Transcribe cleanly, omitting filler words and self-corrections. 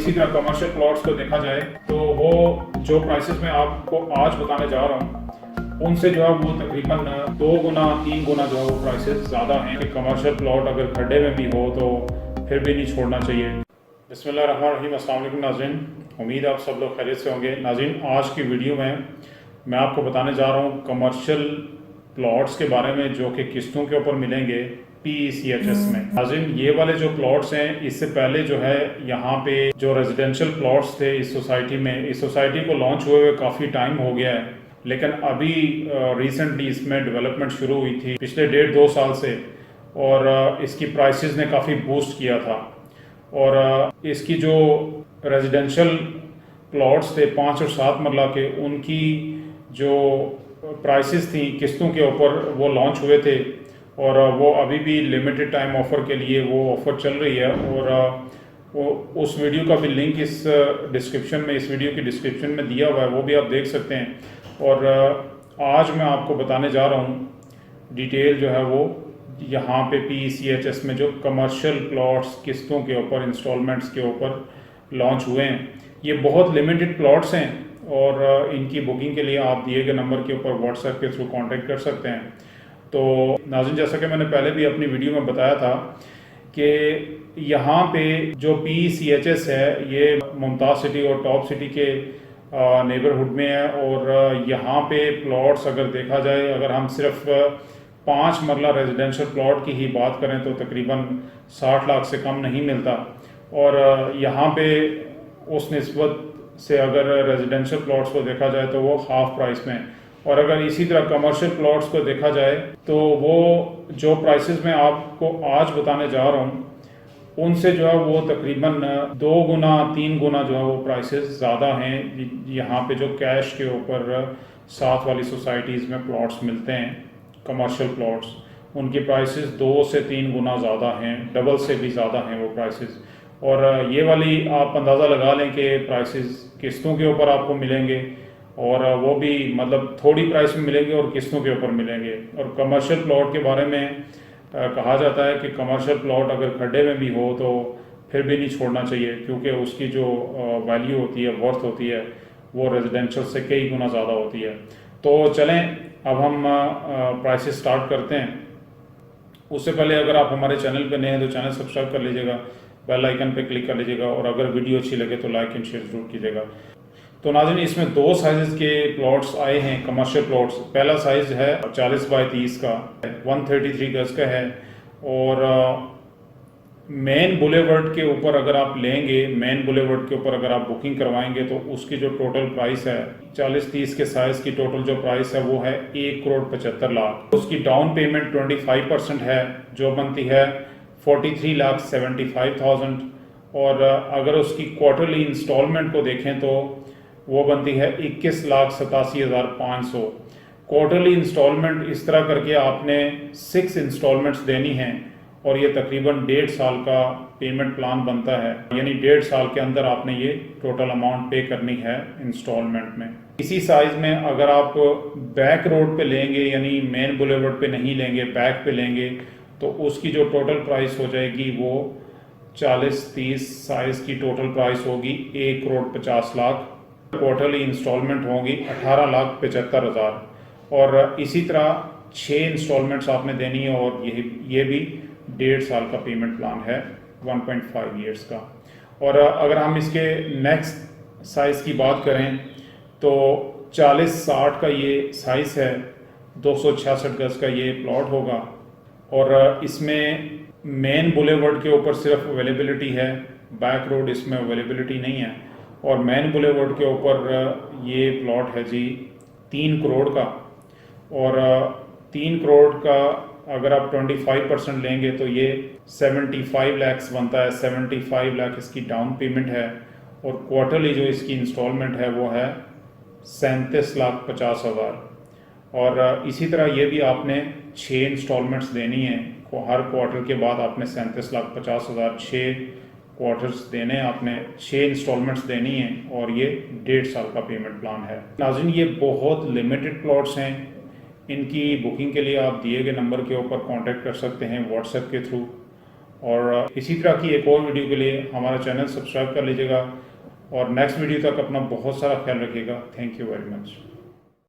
इसी तरह commercial plots को देखा जाए तो वो जो प्राइसेस मैं आपको आज बताने जा रहा हूँ उनसे जो है वो तकरीबन 2 गुना 3 गुना जो है वो प्राइसेस ज़्यादा हैं कि कमर्शियल प्लॉट अगर खड्डे में भी हो तो फिर भी नहीं छोड़ना चाहिए। बिस्मिल्लाहिर्रहमानिर्रहीम, अस्सलाम वालेकुम नाज़रीन, उम्मीद आप सब लोग खैरियत से होंगे। नाज़रीन, आज की वीडियो में मैं आपको बताने जा रहा हूँ कमर्शियल प्लॉट्स के बारे में जो कि किस्तों के ऊपर मिलेंगे PECHS में। नाज़रीन, ये वाले जो प्लॉट्स हैं इससे पहले जो है यहाँ पे जो रेजिडेंशियल प्लॉट्स थे इस सोसाइटी को लॉन्च हुए हुए काफ़ी टाइम हो गया है, लेकिन अभी रिसेंटली इसमें डेवलपमेंट शुरू हुई थी पिछले 1.5-2 साल से, और इसकी प्राइसेस ने काफ़ी बूस्ट किया था। और इसकी जो रेजिडेंशियल प्लॉट्स थे 5 और 7 मरला के, उनकी जो प्राइसेस थी किस्तों के ऊपर वो लॉन्च हुए थे, और वो अभी भी लिमिटेड टाइम ऑफ़र के लिए वो ऑफ़र चल रही है। और वो उस वीडियो का भी लिंक इस वीडियो की डिस्क्रिप्शन में दिया हुआ है, वो भी आप देख सकते हैं। और आज मैं आपको बताने जा रहा हूँ डिटेल जो है वो यहाँ पे PECHS में जो कमर्शियल प्लॉट्स किस्तों के ऊपर इंस्टॉलमेंट्स के ऊपर लॉन्च हुए हैं। ये बहुत लिमिटेड प्लॉट्स हैं और इनकी बुकिंग के लिए आप दिए गए नंबर के ऊपर व्हाट्सएप के थ्रू कांटेक्ट कर सकते हैं। तो नाज़रीन, जैसा कि मैंने पहले भी अपनी वीडियो में बताया था कि यहाँ पे जो PECHS है ये मुमताज़ सिटी और टॉप सिटी के नेबरहुड में है। और यहाँ पे प्लॉट्स अगर देखा जाए, अगर हम सिर्फ 5 मरला रेजिडेंशियल प्लॉट की ही बात करें तो तकरीबन 60 लाख से कम नहीं मिलता। और यहाँ पे उस निस्बत से अगर रेजिडेंशियल प्लॉट्स को देखा जाए तो वो हाफ प्राइस में, और अगर इसी तरह कमर्शियल प्लॉट्स को देखा जाए तो वो जो प्राइसेस मैं आपको आज बताने जा रहा हूँ उनसे जो है वो तकरीबन 2 गुना 3 गुना जो है वो प्राइसेस ज़्यादा हैं। यहाँ पे जो कैश के ऊपर साथ वाली सोसाइटीज़ में प्लॉट्स मिलते हैं कमर्शियल प्लॉट्स, उनकी प्राइसेस 2 से 3 गुना ज़्यादा हैं, डबल से भी ज़्यादा हैं वो प्राइसेस। और ये वाली आप अंदाज़ा लगा लें कि प्राइसेस किस्तों के ऊपर आपको मिलेंगे, और वो भी मतलब थोड़ी प्राइस में मिलेंगे और किस्तों के ऊपर मिलेंगे। और कमर्शियल प्लॉट के बारे में कहा जाता है कि कमर्शियल प्लॉट अगर खड्डे में भी हो तो फिर भी नहीं छोड़ना चाहिए, क्योंकि उसकी जो वैल्यू होती है, वर्थ होती है, वो रेजिडेंशियल से कई गुना ज़्यादा होती है। तो चलें अब हम प्राइसेस स्टार्ट करते हैं। उससे पहले अगर आप हमारे चैनल पर नए हैं तो चैनल सब्सक्राइब कर लीजिएगा, बेल आइकन पे क्लिक कर लीजिएगा, और अगर वीडियो अच्छी लगे तो लाइक एंड शेयर ज़रूर कीजिएगा। तो नाज़रीन, इसमें 2 साइज़ के प्लॉट्स आए हैं कमर्शियल प्लॉट्स। पहला साइज़ है 40 बाई 30 का, 133 गज का है। और मेन बुलेवर्ड के ऊपर अगर आप लेंगे, मेन बुलेवर्ड के ऊपर अगर आप बुकिंग करवाएंगे तो उसकी जो टोटल प्राइस है 40-30 के साइज़ की टोटल जो प्राइस है वो है 1,75,00,000। उसकी डाउन पेमेंट 25% है जो बनती है 43,75,000। और अगर उसकी क्वार्टरली इंस्टॉलमेंट को देखें तो वो बनती है 21,87,500। क्वार्टरली इंस्टॉलमेंट इस तरह करके आपने 6 इंस्टॉलमेंट्स देनी हैं, और ये तकरीबन 1.5 साल का पेमेंट प्लान बनता है, यानी 1.5 साल के अंदर आपने ये टोटल अमाउंट पे करनी है इंस्टॉलमेंट में। इसी साइज़ में अगर आप बैक रोड पे लेंगे, यानी मेन बुलेवर्ड पे नहीं लेंगे, बैक पे लेंगे, तो उसकी जो टोटल प्राइस हो जाएगी वो 40-30 साइज़ की टोटल प्राइस होगी 1,50,00,000। क्वार्टरली इंस्टॉलमेंट होंगी 18,75,000। और इसी तरह 6 इंस्टॉलमेंट्स आपने देनी है, और ये भी 1.5 साल का पेमेंट प्लान है, 1.5 ईयर्स का। और अगर हम इसके नेक्स्ट साइज़ की बात करें तो 40-60 का ये साइज़ है, 266 गज का ये प्लॉट होगा। और इसमें मेन बुलेवर्ड के ऊपर सिर्फ अवेलेबिलिटी है, बैक रोड इसमें अवेलेबिलिटी नहीं है। और मेन बुलेवर्ड के ऊपर ये प्लॉट है जी 3 करोड़ का। और 3 करोड़ का अगर आप 25% लेंगे तो ये 75 लाख बनता है। 75 लाख इसकी डाउन पेमेंट है, और क्वार्टरली जो इसकी इंस्टॉलमेंट है वो है 37,50,000। और इसी तरह ये भी आपने 6 इंस्टॉलमेंट्स देनी है, हर क्वार्टर के बाद आपने 37,50,000 6 क्वार्टर्स देने, आपने 6 इंस्टॉलमेंट्स देनी हैं, और ये 1.5 साल का पेमेंट प्लान है। नाज़रीन, ये बहुत लिमिटेड प्लॉट्स हैं, इनकी बुकिंग के लिए आप दिए गए नंबर के ऊपर कांटेक्ट कर सकते हैं व्हाट्सएप के थ्रू। और इसी तरह की एक और वीडियो के लिए हमारा चैनल सब्सक्राइब कर लीजिएगा और नेक्स्ट वीडियो तक अपना बहुत सारा ख्याल रखिएगा। Thank you very much.